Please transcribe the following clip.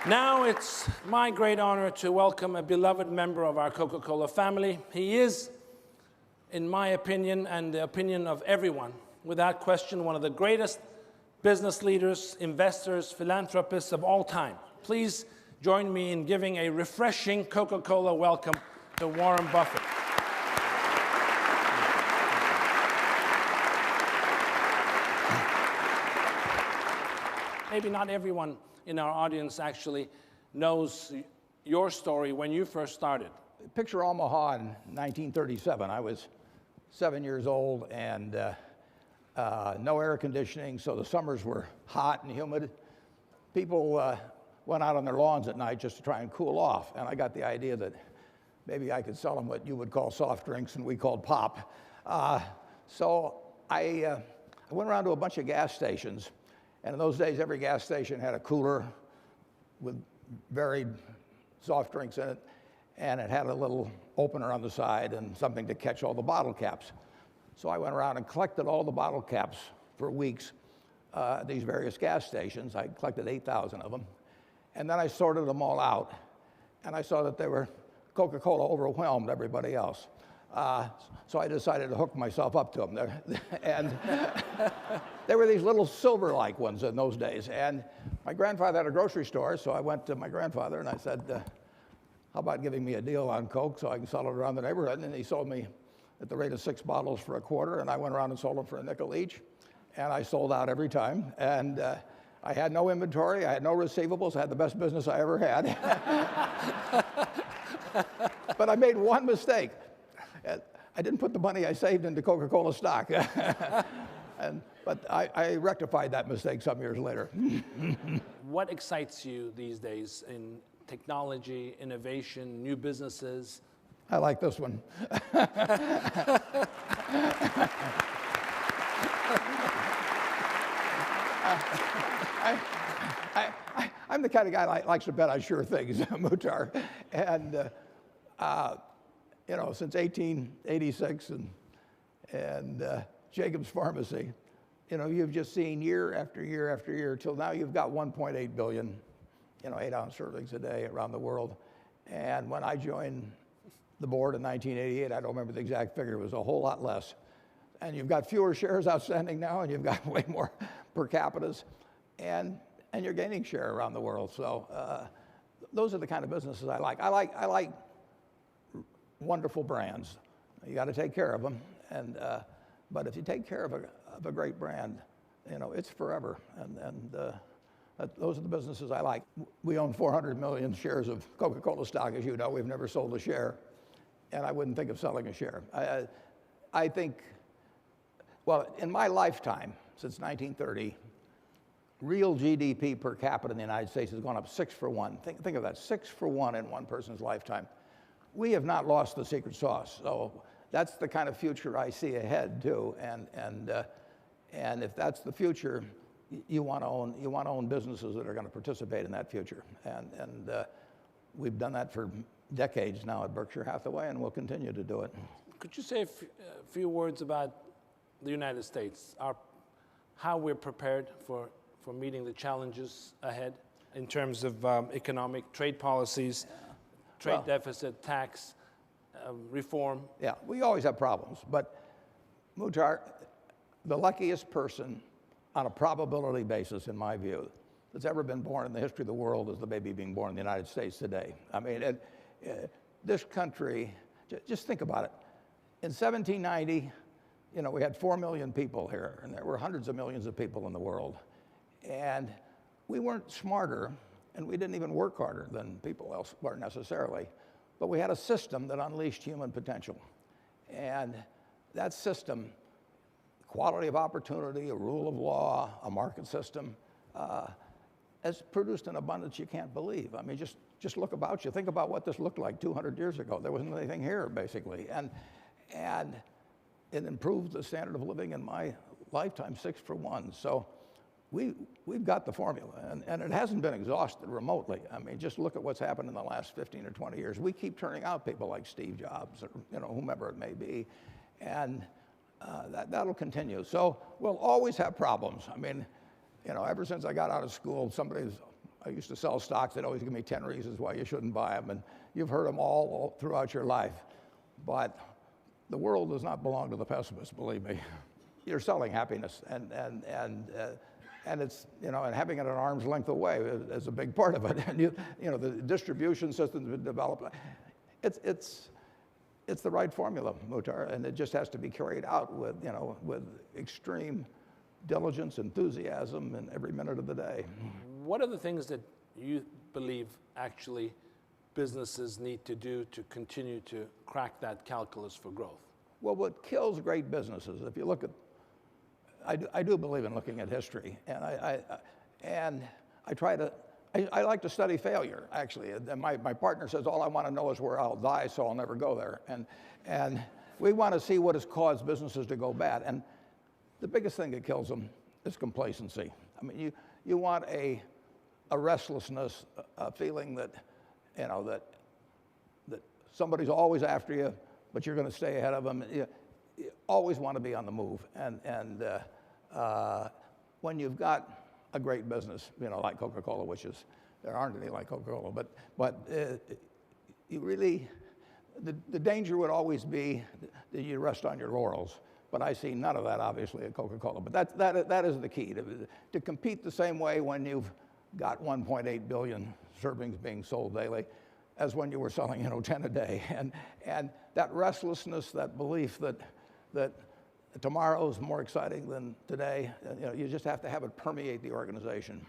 Now it's my great honor to welcome a beloved member of our Coca-Cola family. He is, in my opinion, and the opinion of everyone, without question, one of the greatest business leaders, investors, philanthropists of all time. Please join me in giving a refreshing Coca-Cola welcome to Warren Buffett. Maybe not everyone in our audience actually knows your story when you first started. Picture Omaha in 1937. I was 7 years old and no air conditioning, so the summers were hot and humid. People went out on their lawns at night just to try and cool off, and I got the idea that maybe I could sell them what you would call soft drinks and we called pop. So I went around to a bunch of gas stations. And in those days, every gas station had a cooler with varied soft drinks in it, and it had a little opener on the side and something to catch all the bottle caps. So I went around and collected all the bottle caps for weeks at these various gas stations. I collected 8,000 of them. And then I sorted them all out, and I saw that they were Coca-Cola overwhelmed everybody else. So I decided to hook myself up to them. And they were these little silver-like ones in those days. And my grandfather had a grocery store, so I went to my grandfather and I said, how about giving me a deal on Coke so I can sell it around the neighborhood? And he sold me at the rate of 6 bottles for $0.25, and I went around and sold them for a nickel each. And I sold out every time. And I had no inventory, I had no receivables, I had the best business I ever had. But I made one mistake. I didn't put the money I saved into Coca-Cola stock. But I rectified that mistake some years later. What excites you these days in technology, innovation, new businesses? I like this one. I'm the kind of guy that likes to bet on sure things, Muhtar. And you know, since 1886 and Jacob's Pharmacy, you know, you've just seen year after year after year till now you've got 1.8 billion, you know, 8-ounce servings a day around the world. And when I joined the board in 1988, I don't remember the exact figure, it was a whole lot less. And you've got fewer shares outstanding now, and you've got way more per capitas, and you're gaining share around the world. So those are the kind of businesses I like. I like wonderful brands. You got to take care of them, and but if you take care of a great brand, you know, it's forever. And those are the businesses I like. We own 400 million shares of Coca-Cola stock, as you know. We've never sold a share, and I wouldn't think of selling a share. I think, well, in my lifetime, since 1930, real GDP per capita in the United States has gone up 6 for 1. Think of that, 6 for 1 in one person's lifetime. We have not lost the secret sauce, so that's the kind of future I see ahead too. And if that's the future, you want to own businesses that are going to participate in that future. And we've done that for decades now at Berkshire Hathaway, and we'll continue to do it. Could you say a few words about the United States, how we're prepared for meeting the challenges ahead in terms of economic trade policies? Trade deficit, tax reform. Yeah, we always have problems, but Muhtar, the luckiest person on a probability basis, in my view, that's ever been born in the history of the world is the baby being born in the United States today. I mean, this country, just think about it. In 1790, you know, we had 4 million people here, and there were hundreds of millions of people in the world. And we weren't smarter, and we didn't even work harder than people elsewhere necessarily, but we had a system that unleashed human potential. And that system, quality of opportunity, a rule of law, a market system, has produced an abundance you can't believe. I mean, just look about you. Think about what this looked like 200 years ago. There wasn't anything here, basically. And it improved the standard of living in my lifetime 6 for 1. So we've got the formula, and it hasn't been exhausted remotely. I mean, just look at what's happened in the last 15 or 20 years. We keep turning out people like Steve Jobs, or you know, whomever it may be, and that'll continue. So we'll always have problems. I mean, you know, ever since I got out of school, somebody's I used to sell stocks. They'd always give me 10 reasons why you shouldn't buy them. And you've heard them all throughout your life. But the world does not belong to the pessimists, believe me. You're selling happiness. And it's, and having it at arm's length away is a big part of it. And the distribution system's been developed. It's the right formula, Muhtar, and it just has to be carried out with extreme diligence, enthusiasm, in every minute of the day. What are the things that you believe actually businesses need to do to continue to crack that calculus for growth? Well, what kills great businesses, if you look at, I do believe in looking at history, and I like to study failure, actually. And my partner says, all I want to know is where I'll die, so I'll never go there. And we want to see what has caused businesses to go bad. And the biggest thing that kills them is complacency. I mean, you want a restlessness, a feeling that, that somebody's always after you, but you're going to stay ahead of them. You always want to be on the move. And when you've got a great business, like Coca-Cola, which is, there aren't any like Coca-Cola, but you really, the danger would always be that you rest on your laurels. But I see none of that, obviously, at Coca-Cola. But that is the key, to compete the same way when you've got 1.8 billion servings being sold daily as when you were selling 10 a day. And that restlessness, that belief that tomorrow's more exciting than today, you just have to have it permeate the organization.